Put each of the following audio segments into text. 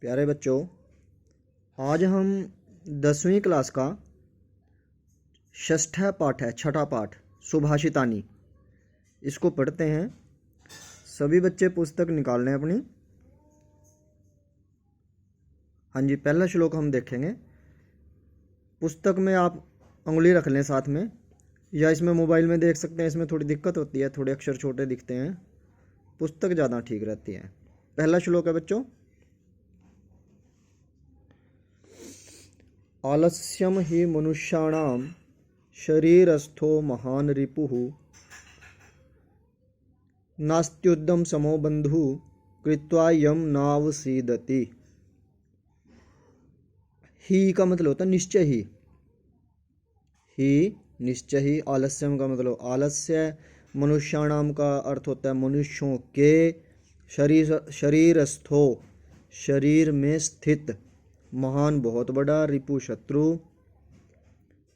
प्यारे बच्चों, आज हम 10वीं क्लास का षष्ठ पाठ है, छठा पाठ सुभाषितानी, इसको पढ़ते हैं। सभी बच्चे पुस्तक निकाल लें अपनी। हाँ जी, पहला श्लोक हम देखेंगे। पुस्तक में आप उंगली रख लें साथ में, या इसमें मोबाइल में देख सकते हैं। इसमें थोड़ी दिक्कत होती है, थोड़े अक्षर छोटे दिखते हैं। पुस्तक ज़्यादा ठीक रहती है। पहला श्लोक है बच्चों, आलस्यम ही मनुष्याणाम शरीरस्थो महान रिपुः नास्त्युद्यम समो बंधु कृत्वा यम नावसीदति। ही का मतलब होता है निश्चय ही निश्चय ही। आलस्यम का मतलब आलस्य। मनुष्याणाम का अर्थ होता है मनुष्यों के। शरीरस्थो शरीर में स्थित, महान बहुत बड़ा, रिपु शत्रु।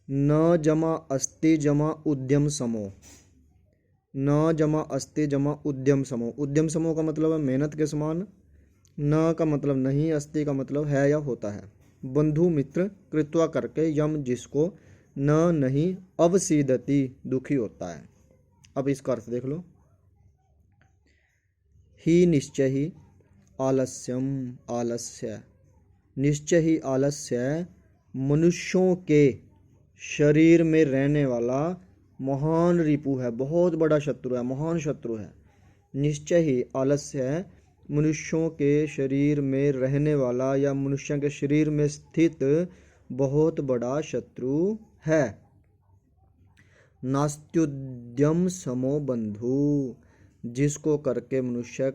न जमा अस्ति जमा उद्यम समो, न जमा अस्ति जमा उद्यम समो। उद्यम समो का मतलब है मेहनत के समान। न का मतलब नहीं, अस्ति का मतलब है या होता है। बंधु मित्र, कृत्वा करके, यम जिसको, न नहीं, अवसीदति दुखी होता है। अब इसका अर्थ देख लो। ही निश्चय ही, आलस्यम आलस्य, निश्चय ही आलस्य मनुष्यों के शरीर में रहने वाला महान रिपु है, बहुत बड़ा शत्रु है, महान शत्रु है। निश्चय ही आलस्य मनुष्यों के शरीर में रहने वाला या मनुष्यों के शरीर में स्थित बहुत बड़ा शत्रु है। नास्त्युद्यम समो बंधु, जिसको करके मनुष्य,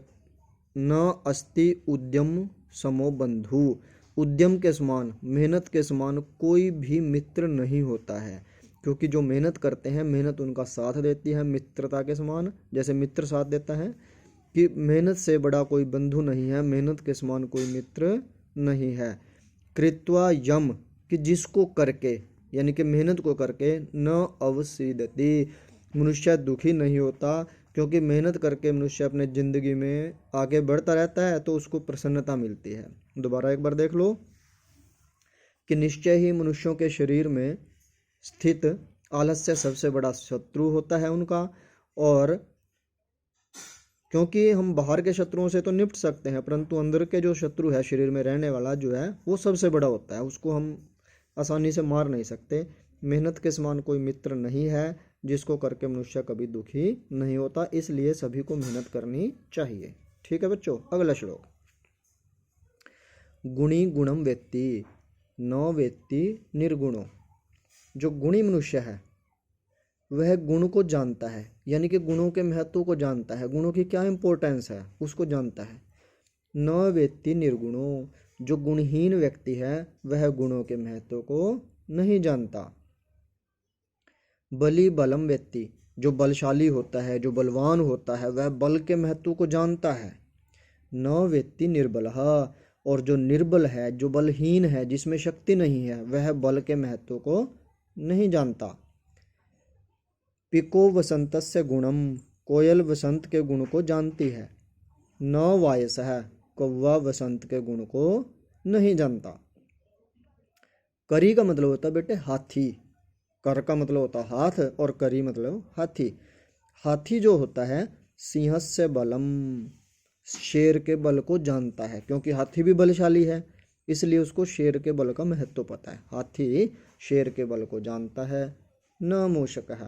न अस्ति उद्यम समो बंधु, उद्यम के समान, मेहनत के समान कोई भी मित्र नहीं होता है। क्योंकि जो मेहनत करते हैं, मेहनत उनका साथ देती है मित्रता के समान। जैसे मित्र साथ देता है, कि मेहनत से बड़ा कोई बंधु नहीं है, मेहनत के समान कोई मित्र नहीं है। कृत्वा यम, कि जिसको करके, यानी कि मेहनत को करके, न अवसीदति, मनुष्य दुखी नहीं होता। क्योंकि मेहनत करके मनुष्य अपने ज़िंदगी में आगे बढ़ता रहता है, तो उसको प्रसन्नता मिलती है। दोबारा एक बार देख लो कि निश्चय ही मनुष्यों के शरीर में स्थित आलस्य सबसे बड़ा शत्रु होता है उनका। और क्योंकि हम बाहर के शत्रुओं से तो निपट सकते हैं, परंतु अंदर के जो शत्रु है, शरीर में रहने वाला जो है, वो सबसे बड़ा होता है। उसको हम आसानी से मार नहीं सकते। मेहनत के समान कोई मित्र नहीं है, जिसको करके मनुष्य कभी दुखी नहीं होता। इसलिए सभी को मेहनत करनी चाहिए। ठीक है बच्चों, अगला श्लोक। गुणी गुणम वेत्ति न वेत्ति निर्गुणो, जो गुणी मनुष्य है वह गुण को जानता है, यानी कि गुणों के महत्व को जानता है, गुणों की क्या इंपॉर्टेंस है उसको जानता है। न वेत्ति निर्गुणो, जो गुणहीन व्यक्ति है वह गुणों के महत्व को नहीं जानता। बलि बलम वेत्ति, जो बलशाली होता है, जो बलवान होता है, वह बल के महत्व को जानता है। न वेत्ति निर्बलः, और जो निर्बल है, जो बलहीन है, जिसमें शक्ति नहीं है, वह बल के महत्व को नहीं जानता। पिको वसंतस्य गुणम, कोयल वसंत के गुण को जानती है। न वायसः, कौवा वसंत के गुण को नहीं जानता। करी का मतलब होता है बेटे हाथी। कर का मतलब होता है हाथ, और करी मतलब हाथी। हाथी जो होता है सिंहस्य बलम, शेर के बल को जानता है। क्योंकि हाथी भी बलशाली है, इसलिए उसको शेर के बल का महत्व पता है। हाथी शेर के बल को जानता है। न मूषकः,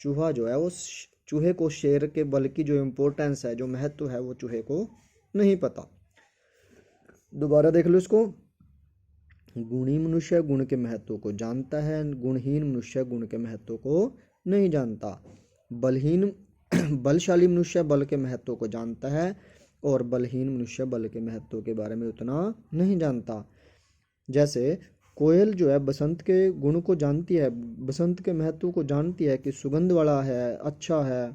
चूहा जो है वो, चूहे को शेर के बल की जो इम्पोर्टेंस है, जो महत्व है, वो चूहे को नहीं पता। दोबारा देख लो इसको। गुणी मनुष्य गुण के महत्व को जानता है, गुणहीन मनुष्य गुण के महत्व को नहीं जानता। बलहीन बलशाली मनुष्य बल के महत्व को जानता है, और बलहीन मनुष्य बल के महत्व के बारे में उतना नहीं जानता। जैसे कोयल जो है बसंत के गुण को जानती है, बसंत के महत्व को जानती है कि सुगंध वाला है, अच्छा है,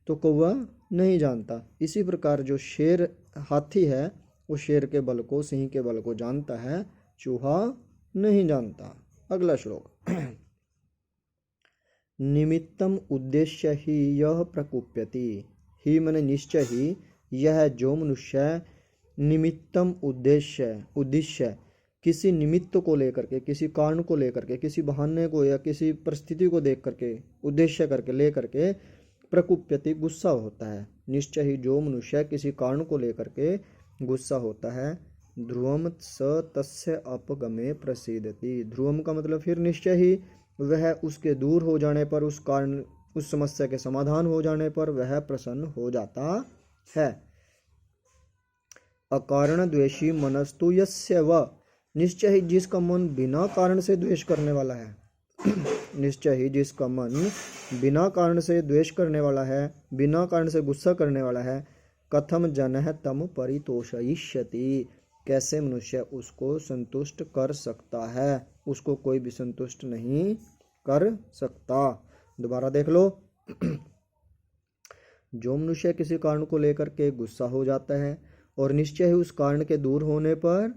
तो कौवा नहीं जानता। इसी प्रकार जो शेर हाथी है, वो शेर के बल को, सिंह के बल को जानता है, चूहा नहीं जानता। अगला श्लोक। निमित्तम उद्देश्य ही यह प्रकुप्यति, ही माने निश्चय ही, यह जो मनुष्य निमित्तम उद्देश्य किसी निमित्त को लेकर के, किसी कारण को लेकर के, किसी बहाने को या किसी परिस्थिति को देख करके, उद्देश्य करके लेकर के प्रकुप्यति गुस्सा होता है। निश्चय ही जो मनुष्य किसी कारण को लेकर के गुस्सा होता है, ध्रुवम स तस्य अपगमे प्रसीदति। ध्रुवम का मतलब फिर निश्चय ही वह उसके दूर हो जाने पर, उस कारण उस समस्या के समाधान हो जाने पर वह प्रसन्न हो जाता है। अकारण द्वेषी मनस्तु यस्य व, निश्चय ही जिसका मन बिना कारण से द्वेष करने वाला है निश्चय ही जिसका मन बिना कारण से द्वेष करने वाला है, बिना कारण से गुस्सा करने वाला है, कथम जनः तम परितोषयिष्यति, कैसे मनुष्य उसको संतुष्ट कर सकता है, उसको कोई भी संतुष्ट नहीं कर सकता। दोबारा देख लो जो मनुष्य किसी कारण को लेकर के गुस्सा हो जाता है और निश्चय ही उस कारण के दूर होने पर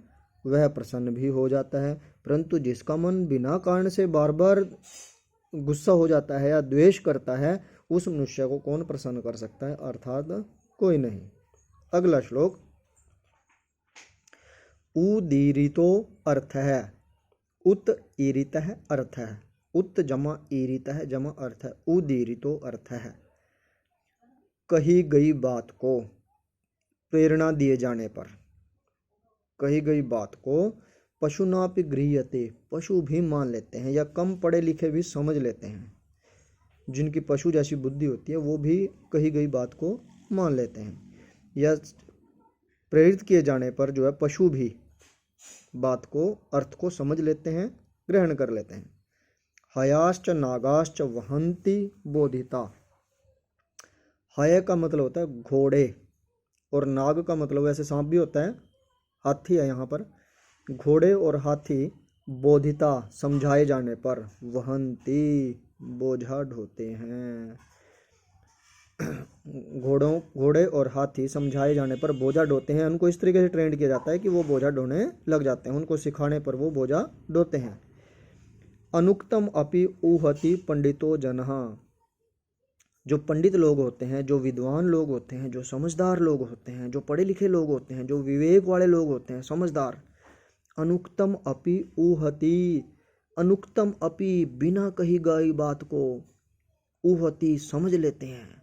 वह प्रसन्न भी हो जाता है, परंतु जिसका मन बिना कारण से बार बार गुस्सा हो जाता है या द्वेष करता है, उस मनुष्य को कौन प्रसन्न कर सकता है, अर्थात कोई नहीं। अगला श्लोक, उदीरितो अर्थ है, उत ईरित है अर्थ है, उत जमा ईरित है जमा अर्थ है, उदीरितो अर्थ है कही गई बात को प्रेरणा दिए जाने पर, कही गई बात को पशुनापि गृह्यते, पशु भी मान लेते हैं या कम पढ़े लिखे भी समझ लेते हैं, जिनकी पशु जैसी बुद्धि होती है वो भी कही गई बात को मान लेते हैं, या प्रेरित किए जाने पर जो है पशु भी बात को, अर्थ को समझ लेते हैं, ग्रहण कर लेते हैं। हयाश्च नागाश्च वहंती बोधिता, हय का मतलब होता है घोड़े और नाग का मतलब वैसे सांप भी होता है, हाथी है यहाँ पर, घोड़े और हाथी बोधिता समझाए जाने पर, वहंती बोझा ढोते हैं, घोड़े और हाथी समझाए जाने पर बोझा ढोते हैं। उनको इस तरीके से ट्रेंड किया जाता है कि वो बोझा ढोने लग जाते हैं, उनको सिखाने पर वो बोझा ढोते हैं। अनुक्तम अपि ऊहति पंडितो जनः, जो पंडित लोग होते हैं, जो विद्वान लोग होते हैं, जो समझदार लोग होते हैं, जो पढ़े लिखे लोग होते हैं, जो विवेक वाले लोग होते हैं, समझदार, अनुक्तम अपि ऊहति, अनुक्तम अपि बिना कही गई बात को, ऊहति समझ लेते हैं।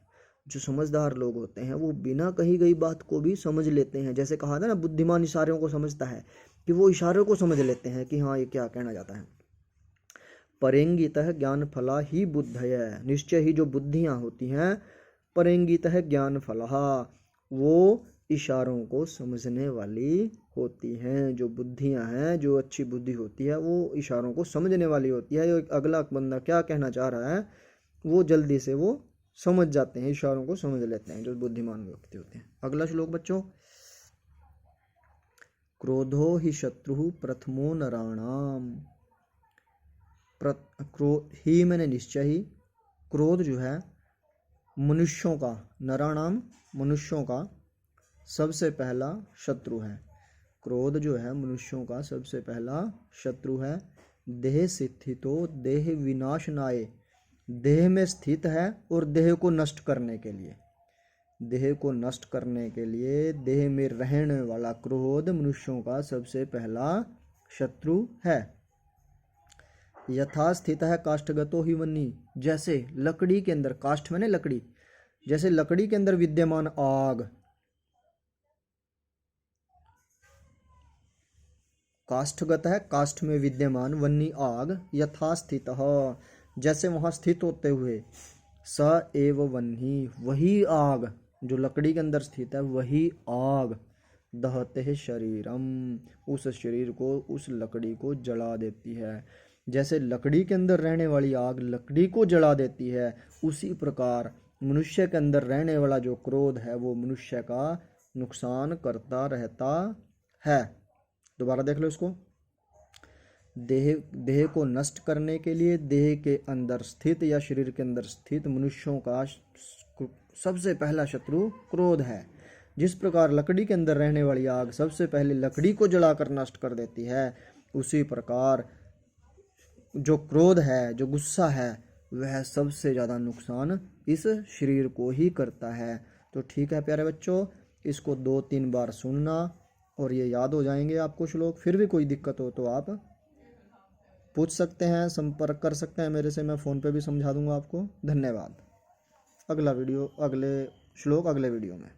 जो समझदार लोग होते हैं वो बिना कही गई बात को भी समझ लेते हैं। जैसे कहा था ना, बुद्धिमान इशारों को समझता है, कि वो इशारों को समझ लेते हैं कि हाँ ये क्या कहना चाहता है। परेंगितः ज्ञान फला ही बुद्धय, निश्चय ही जो बुद्धियां होती हैं, परेंगितः ज्ञान फला, वो इशारों को समझने वाली होती हैं। जो बुद्धियां हैं, जो अच्छी बुद्धि होती है, वो इशारों को समझने वाली होती है। अगला बंदा क्या कहना चाह रहा है वो जल्दी से वो समझ जाते हैं, इशारों को समझ लेते हैं, जो बुद्धिमान व्यक्ति होते हैं। अगला श्लोक बच्चों, क्रोधो ही शत्रु प्रथमो नराणाम, ही मैंने निश्चय ही, क्रोध जो है मनुष्यों का, नराणाम मनुष्यों का सबसे पहला शत्रु है। क्रोध जो है मनुष्यों का सबसे पहला शत्रु है। देह स्थितो देह विनाशनाय, देह में स्थित है और देह को नष्ट करने के लिए, देह को नष्ट करने के लिए देह में रहने वाला क्रोध मनुष्यों का सबसे पहला शत्रु है। यथा स्थित है काष्ठगतो ही वन्नी, जैसे लकड़ी के अंदर, काष्ठ मैंने लकड़ी, जैसे लकड़ी के अंदर विद्यमान आग, काष्ठगत है काष्ठ में विद्यमान, वन्नी आग, यथा स्थित जैसे वहां स्थित होते हुए, स एव वन्ही वही आग जो लकड़ी के अंदर स्थित है, वही आग दहते शरीरम, उस शरीर को, उस लकड़ी को जला देती है। जैसे लकड़ी के अंदर रहने वाली आग लकड़ी को जला देती है, उसी प्रकार मनुष्य के अंदर रहने वाला जो क्रोध है वो मनुष्य का नुकसान करता रहता है। दोबारा देख लो इसको, देह को नष्ट करने के लिए देह के अंदर स्थित या शरीर के अंदर स्थित मनुष्यों का सबसे पहला शत्रु क्रोध है। जिस प्रकार लकड़ी के अंदर रहने वाली आग सबसे पहले लकड़ी को जलाकर नष्ट कर देती है, उसी प्रकार जो क्रोध है, जो गुस्सा है, वह सबसे ज़्यादा नुकसान इस शरीर को ही करता है। तो ठीक है प्यारे बच्चों, इसको 2-3 बार सुनना और ये याद हो जाएंगे आपको श्लोक। फिर भी कोई दिक्कत हो तो आप पूछ सकते हैं, संपर्क कर सकते हैं मेरे से, मैं फ़ोन पे भी समझा दूंगा आपको। धन्यवाद। अगला वीडियो, अगले श्लोक अगले वीडियो में।